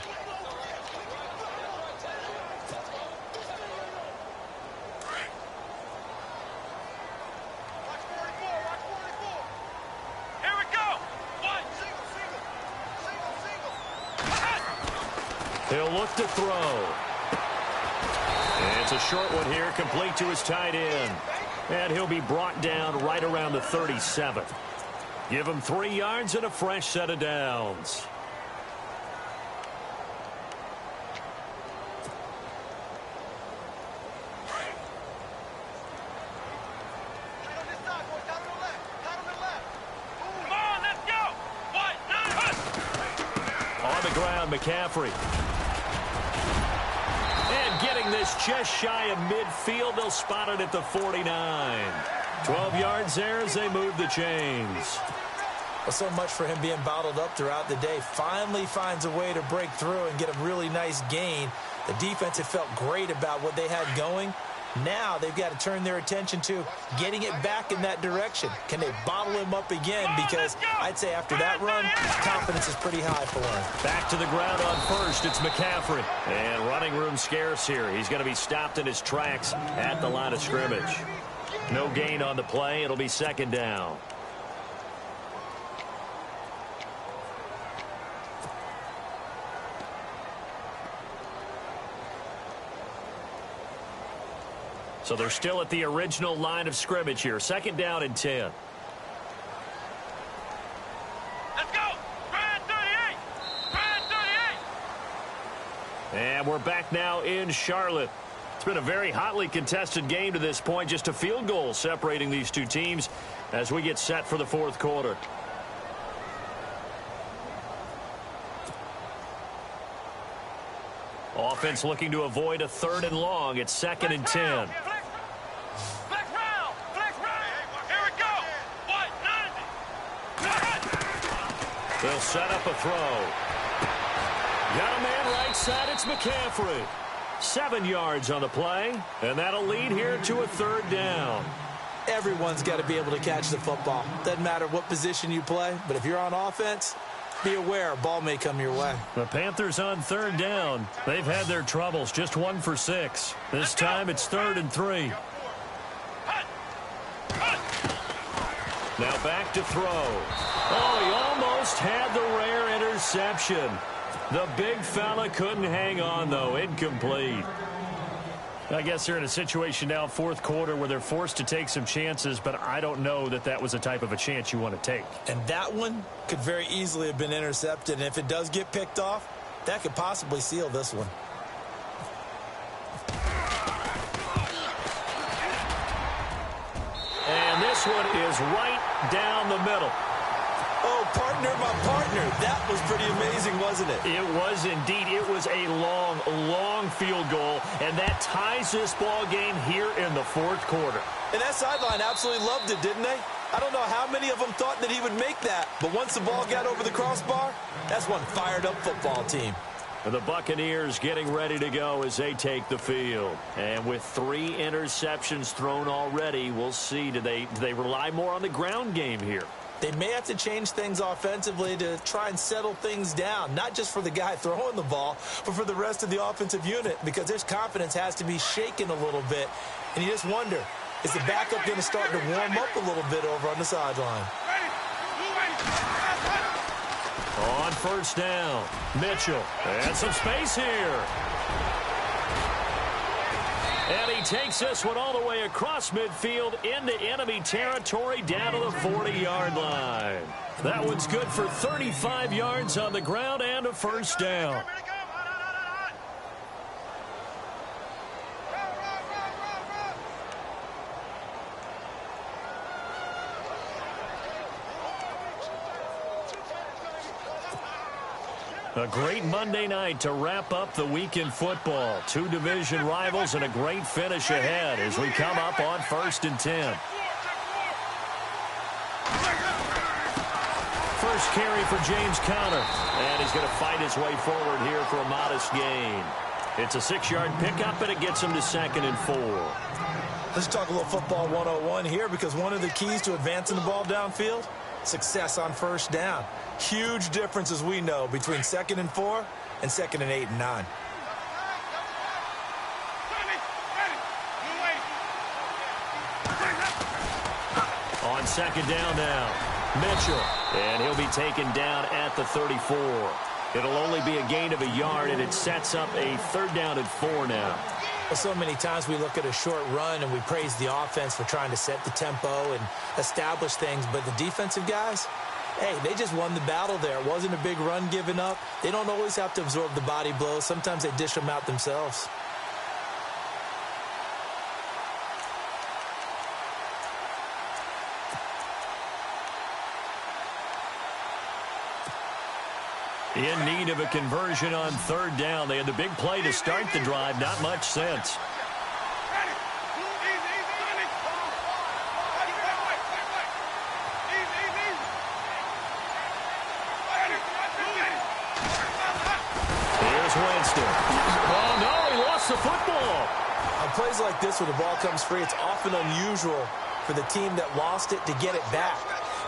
He'll look to throw. And it's a short one here, complete to his tight end. And he'll be brought down right around the 37. Give him 3 yards and a fresh set of downs. On the ground, McCaffrey. And getting this just shy of midfield. They'll spot it at the 49. 12 yards there as they move the chains. Well, so much for him being bottled up throughout the day. Finally finds a way to break through and get a really nice gain. The defense had felt great about what they had going. Now they've got to turn their attention to getting it back in that direction. Can they bottle him up again? Because I'd say after that run, confidence is pretty high for him. Back to the ground on first. It's McCaffrey. And running room scarce here. He's going to be stopped in his tracks at the line of scrimmage. No gain on the play. It'll be 2nd down. So they're still at the original line of scrimmage here. 2nd down and 10. Let's go! Brad 38! Brad 38! And we're back now in Charlotte. It's been a very hotly contested game to this point. Just a field goal separating these two teams as we get set for the 4th quarter. Offense looking to avoid a 3rd and long. It's 2nd and 10. Flex round! Flex round! Here we go! What? 90! They'll set up a throw. Got a man right side. It's McCaffrey. 7 yards on the play, and that'll lead here to a 3rd down. Everyone's got to be able to catch the football. Doesn't matter what position you play, but if you're on offense, be aware a ball may come your way. The Panthers on 3rd down. They've had their troubles. Just 1 for 6. This time it's 3rd and 3. Now back to throw. Oh, he almost had the rare interception. The big fella couldn't hang on, though. Incomplete. I guess they're in a situation now, 4th quarter, where they're forced to take some chances, but I don't know that that was the type of a chance you want to take. And that one could very easily have been intercepted. And if it does get picked off, that could possibly seal this one. And this one is right down the middle. Oh, partner, my partner. That was pretty amazing, wasn't it? It was indeed. It was a long, long field goal, and that ties this ball game here in the 4th quarter. And that sideline absolutely loved it, didn't they? I don't know how many of them thought that he would make that, but once the ball got over the crossbar, that's one fired-up football team. And the Buccaneers getting ready to go as they take the field. And with 3 interceptions thrown already, we'll see. Do they rely more on the ground game here? They may have to change things offensively to try and settle things down, not just for the guy throwing the ball, but for the rest of the offensive unit, because their confidence has to be shaken a little bit. And you just wonder, is the backup going to start to warm up a little bit over on the sideline? On first down, Mitchell. And some space here. And he takes this one all the way across midfield into enemy territory down to the 40-yard line. That one's good for 35 yards on the ground and a first down. A great Monday night to wrap up the week in football. Two division rivals and a great finish ahead as we come up on 1st and 10. First carry for James Conner. And he's going to fight his way forward here for a modest gain. It's a 6-yard pickup, and it gets him to 2nd and 4. Let's talk a little football 101 here, because one of the keys to advancing the ball downfield, success on first down. Huge difference, as we know, between 2nd and 4 and 2nd and 8 and 9. On 2nd down now, Mitchell. And he'll be taken down at the 34. It'll only be a gain of a yard, and it sets up a 3rd down and 4 now. Well, so many times we look at a short run and we praise the offense for trying to set the tempo and establish things, but the defensive guys, hey, they just won the battle there. It wasn't a big run given up. They don't always have to absorb the body blows. Sometimes they dish them out themselves. In need of a conversion on 3rd down. They had the big play to start the drive. Not much sense. Here's Winston. Oh, no, he lost the football. On plays like this where the ball comes free, it's often unusual for the team that lost it to get it back,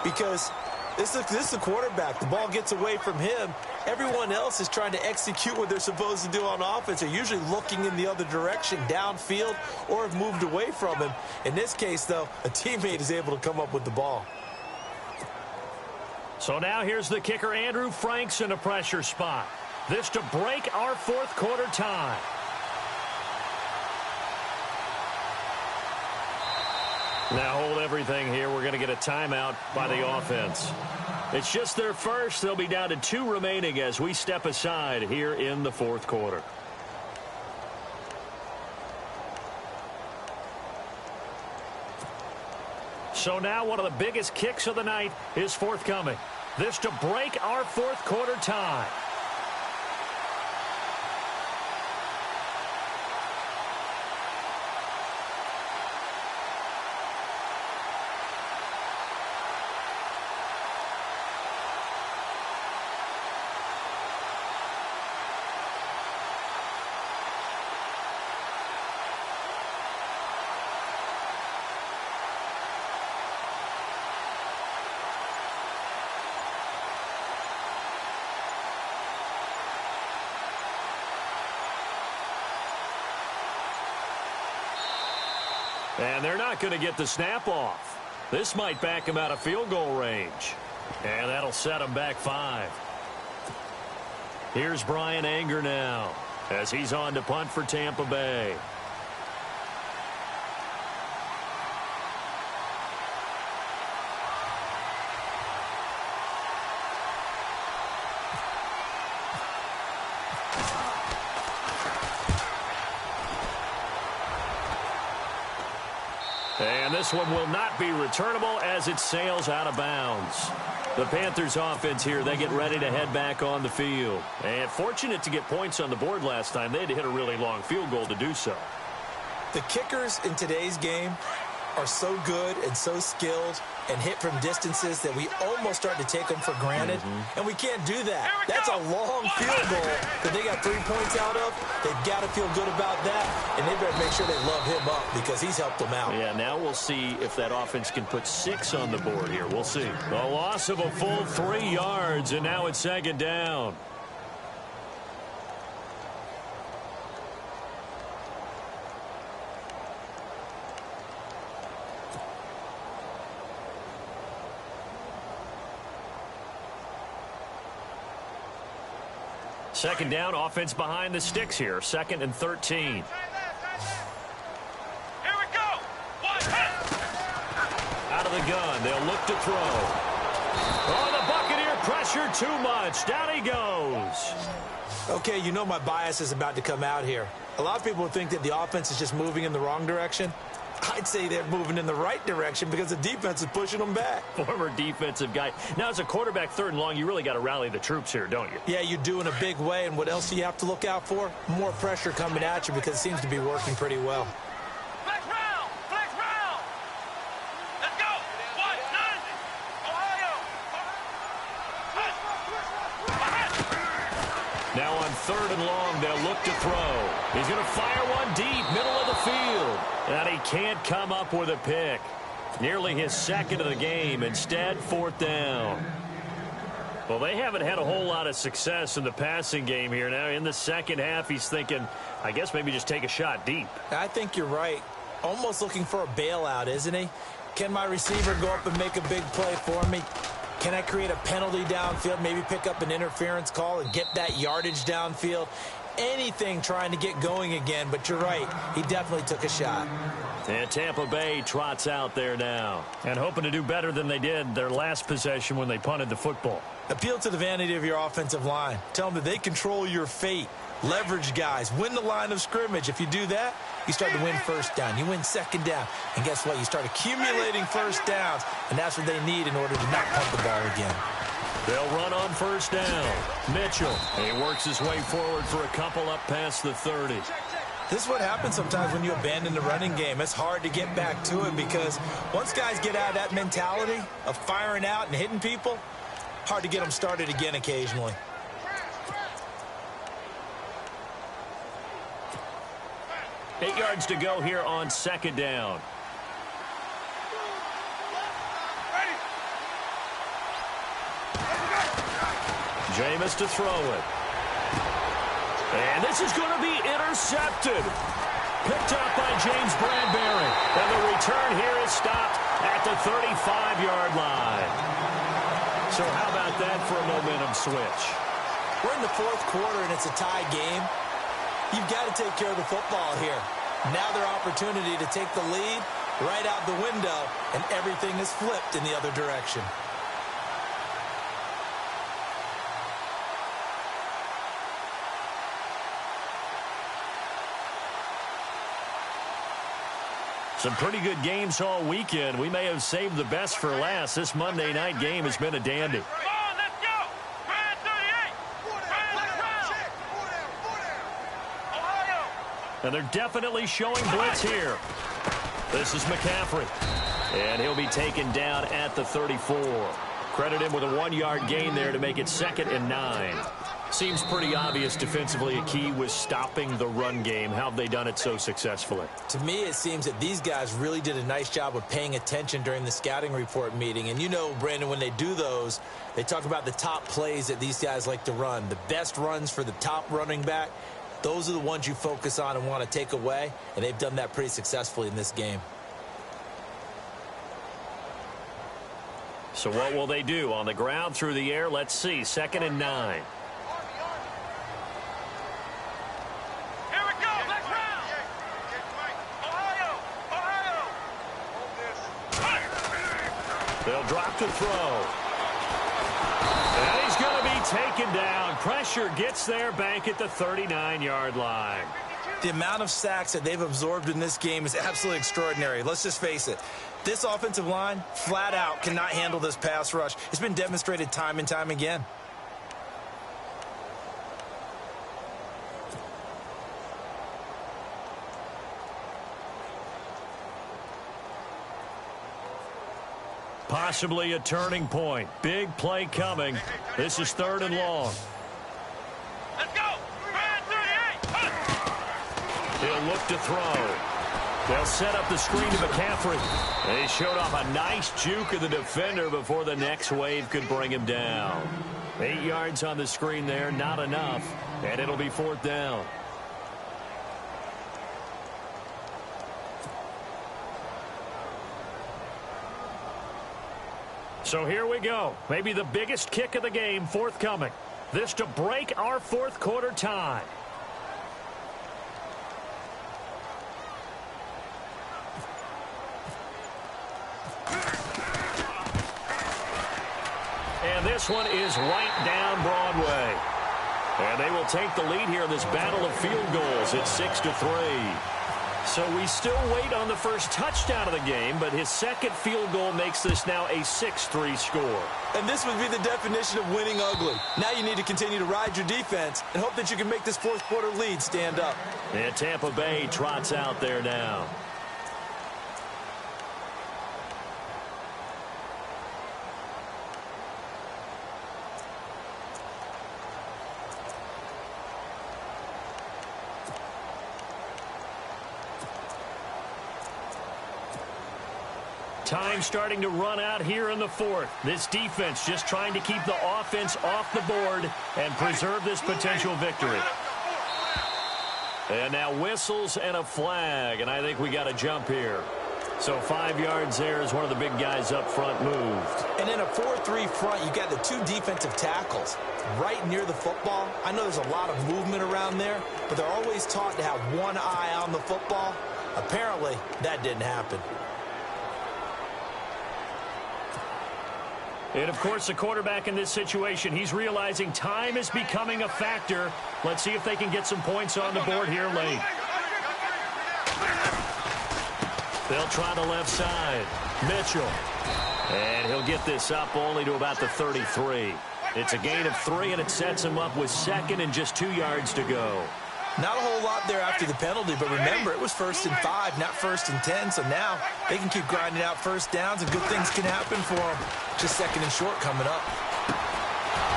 because this is the quarterback. The ball gets away from him. Everyone else is trying to execute what they're supposed to do on offense. They're usually looking in the other direction, downfield, or have moved away from him. In this case, though, a teammate is able to come up with the ball. So now here's the kicker, Andrew Franks, in a pressure spot. This to break our 4th quarter tie. Now hold everything here. We're going to get a timeout by the offense. It's just their first. They'll be down to 2 remaining as we step aside here in the 4th quarter. So now one of the biggest kicks of the night is forthcoming. This to break our 4th quarter tie. And they're not going to get the snap off. This might back him out of field goal range. And that'll set him back 5. Here's Brian Anger now as he's on to punt for Tampa Bay. And this one will not be returnable as it sails out of bounds. The Panthers offense here, they get ready to head back on the field. And fortunate to get points on the board last time. They had to hit a really long field goal to do so. The kickers in today's game are so good and so skilled and hit from distances that we almost start to take them for granted. And we can't do that. That's a long field goal that they got 3 points out of. They've got to feel good about that, and they better make sure they love him up because he's helped them out. Yeah, now we'll see if that offense can put 6 on the board here. We'll see. A loss of a full 3 yards, and now it's 2nd down. Second down, offense behind the sticks here. 2nd and 13. Here we go. Out of the gun, they'll look to throw. Oh, the Buccaneer pressure too much. Down he goes. Okay, you know my bias is about to come out here. A lot of people think that the offense is just moving in the wrong direction. I'd say they're moving in the right direction because the defense is pushing them back. Former defensive guy. Now, as a quarterback, 3rd and long, you really got to rally the troops here, don't you? Yeah, you do in a big way. And what else do you have to look out for? More pressure coming at you because it seems to be working pretty well. Flex round. Flex round. Let's go. 190. Ohio. Now on 3rd and long, they'll look to throw. He's going to fire one deep, middle of the field. And he can't come up with a pick. Nearly his 2nd of the game. Instead, 4th down. Well, they haven't had a whole lot of success in the passing game here. Now, in the second half, he's thinking, I guess maybe just take a shot deep. I think you're right. Almost looking for a bailout, isn't he? Can my receiver go up and make a big play for me? Can I create a penalty downfield, maybe pick up an interference call and get that yardage downfield? Anything trying to get going again, but you're right. He definitely took a shot. And Tampa Bay trots out there now and hoping to do better than they did their last possession when they punted the football. Appeal to the vanity of your offensive line. Tell them that they control your fate. Leverage guys. Win the line of scrimmage. If you do that, you start to win 1st down. You win 2nd down. And guess what? You start accumulating 1st downs, and that's what they need in order to not punt the ball again. They'll run on 1st down. Mitchell. He works his way forward for a couple up past the 30. This is what happens sometimes when you abandon the running game. It's hard to get back to it because once guys get out of that mentality of firing out and hitting people, hard to get them started again occasionally. Eight yards to go here on 2nd down. Jameis to throw it. And this is going to be intercepted. Picked up by James Bradbury. And the return here is stopped at the 35-yard line. So how about that for a momentum switch? We're in the 4th quarter and it's a tie game. You've got to take care of the football here. Now their opportunity to take the lead right out the window, and everything is flipped in the other direction. Some pretty good games all weekend. We may have saved the best for last. This Monday night game has been a dandy. Come on, let's go. Brand 38. Brand round. Ohio. And they're definitely showing blitz here. This is McCaffrey. And he'll be taken down at the 34. Credit him with a 1-yard gain there to make it 2nd and 9. Seems pretty obvious defensively a key was stopping the run game. How have they done it so successfully? To me, it seems that these guys really did a nice job of paying attention during the scouting report meeting. And you know, Brandon, when they do those, they talk about the top plays that these guys like to run. The best runs for the top running back, those are the ones you focus on and want to take away. And they've done that pretty successfully in this game. So what will they do? On the ground, through the air, let's see. 2nd and 9. They'll drop to throw. And he's going to be taken down. Pressure gets there, bank at the 39-yard line. The amount of sacks that they've absorbed in this game is absolutely extraordinary. Let's just face it. This offensive line, flat out, cannot handle this pass rush. It's been demonstrated time and time again. Possibly a turning point. Big play coming. This is 3rd and long. Let's go. Brand 38. He'll look to throw. They'll set up the screen to McCaffrey. They showed off a nice juke of the defender before the next wave could bring him down. 8 yards on the screen there, not enough. And it'll be 4th down. So here we go. Maybe the biggest kick of the game forthcoming. This to break our fourth quarter tie. And this one is right down Broadway. And they will take the lead here in this battle of field goals at 6-3. So we still wait on the first touchdown of the game, but his second field goal makes this now a 6-3 score. And this would be the definition of winning ugly. Now you need to continue to ride your defense and hope that you can make this fourth quarter lead stand up. And Tampa Bay trots out there now. Time starting to run out here in the fourth. This defense just trying to keep the offense off the board and preserve this potential victory. And now whistles and a flag, and I think we got a jump here. So 5 yards there as one of the big guys up front moved. And in a 4-3 front, you got the two defensive tackles right near the football. I know there's a lot of movement around there, but they're always taught to have one eye on the football. Apparently, that didn't happen. And, of course, the quarterback in this situation, he's realizing time is becoming a factor. Let's see if they can get some points on the board here late. They'll try the left side. Mitchell. And he'll get this up only to about the 33. It's a gain of 3, and it sets him up with second and just 2 yards to go. Not a whole lot there after the penalty, but remember, it was 1st and 5, not 1st and 10, so now they can keep grinding out first downs, and good things can happen for them. Just 2nd and short coming up.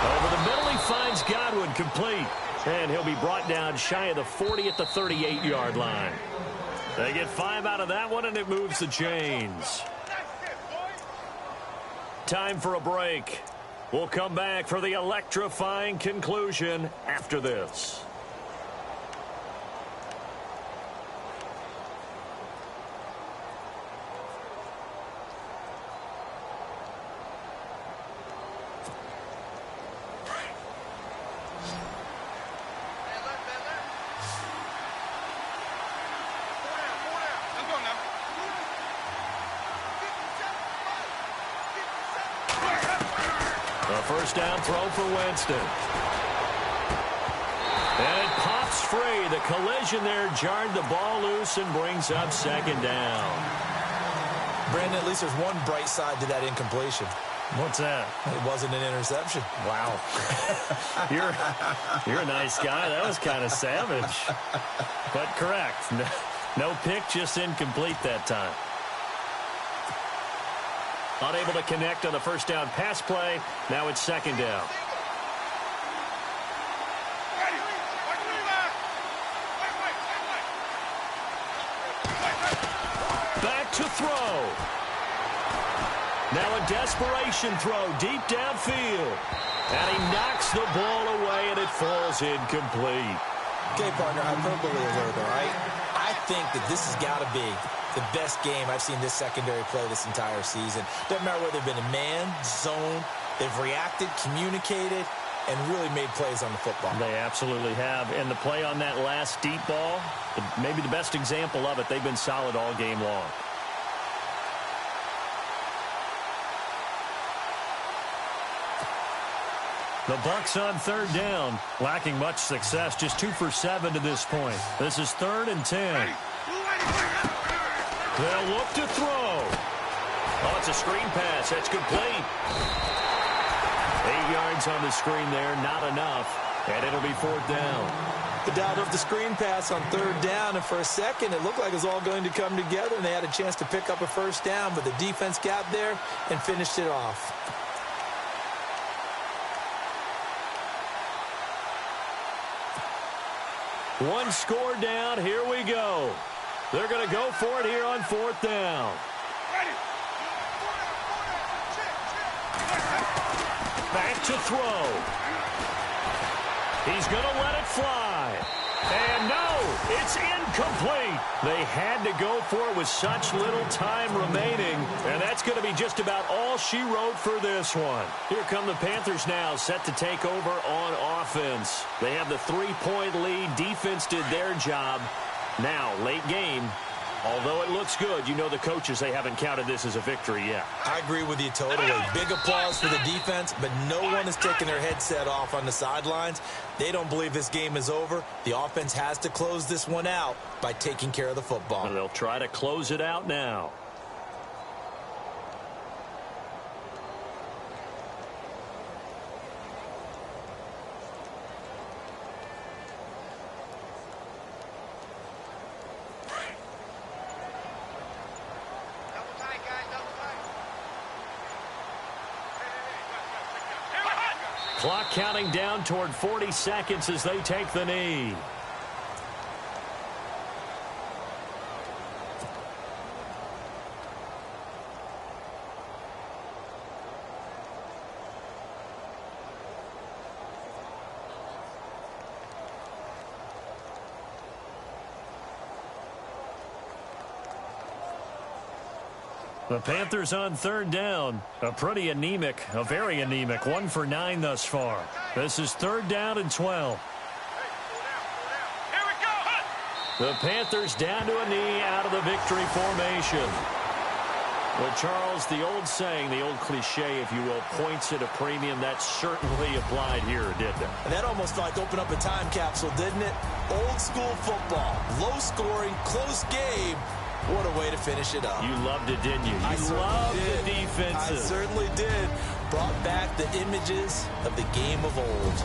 Over the middle, he finds Godwin complete, and he'll be brought down shy of the 40 at the 38-yard line. They get 5 out of that one, and it moves the chains. Time for a break. We'll come back for the electrifying conclusion after this. First down throw for Winston. And it pops free. The collision there jarred the ball loose and brings up 2nd down. Brandon, at least there's one bright side to that incompletion. What's that? It wasn't an interception. Wow. You're a nice guy. That was kind of savage. But correct. No pick, just incomplete that time. Unable to connect on the first down pass play. Now it's 2nd down. Back to throw. Now a desperation throw deep downfield. And he knocks the ball away, and it falls incomplete. Okay, partner, hyperbole alert, all right? I think that this has got to be the best game I've seen this secondary play this entire season. Doesn't matter whether they've been in man, zone, they've reacted, communicated, and really made plays on the football. They absolutely have. And the play on that last deep ball, maybe the best example of it, they've been solid all game long. The Bucs on 3rd down, lacking much success, just 2 for 7 to this point. This is 3rd and 10. They'll look to throw. Oh, it's a screen pass. That's complete. 8 yards on the screen there, not enough. And it'll be 4th down. The doubt of the screen pass on 3rd down, and for a second it looked like it was all going to come together, and they had a chance to pick up a first down, but the defense got there and finished it off. One score down. Here we go. They're going to go for it here on 4th down. Back to throw. He's going to let it fly. And no, it's incomplete. Complete. They had to go for it with such little time remaining, and that's going to be just about all she wrote for this one. Here come the Panthers now, set to take over on offense. They have the 3-point lead. Defense did their job. Now, late game, although it looks good, you know the coaches, they haven't counted this as a victory yet. I agree with you totally. Big applause for the defense, but no one is taking their headset off on the sidelines. They don't believe this game is over. The offense has to close this one out by taking care of the football. And they'll try to close it out now. Clock counting down toward 40 seconds as they take the knee. The Panthers on third down. A very anemic, 1 for 9 thus far. This is third down and 12. Here we go. The Panthers down to a knee out of the victory formation. Well, Charles, the old saying, the old cliche, if you will, points at a premium, that certainly applied here, didn't it? And that almost like opened up a time capsule, didn't it? Old school football, low scoring, close game. What a way to finish it up. You loved it, didn't you? You loved the defenses. I certainly did. Brought back the images of the game of old.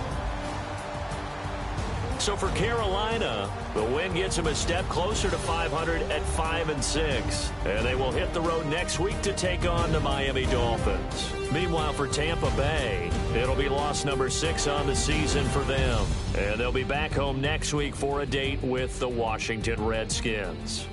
So for Carolina, the win gets them a step closer to 500 at 5-6. And they will hit the road next week to take on the Miami Dolphins. Meanwhile, for Tampa Bay, it'll be loss number 6 on the season for them. And they'll be back home next week for a date with the Washington Redskins.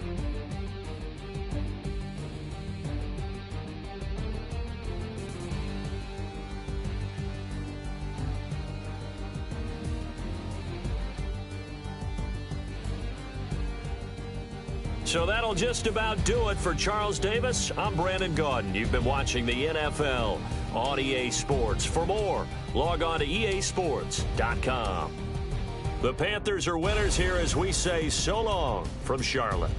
So that'll just about do it for Charles Davis. I'm Brandon Gaudin. You've been watching the NFL on EA Sports. For more, log on to easports.com. The Panthers are winners here as we say so long from Charlotte.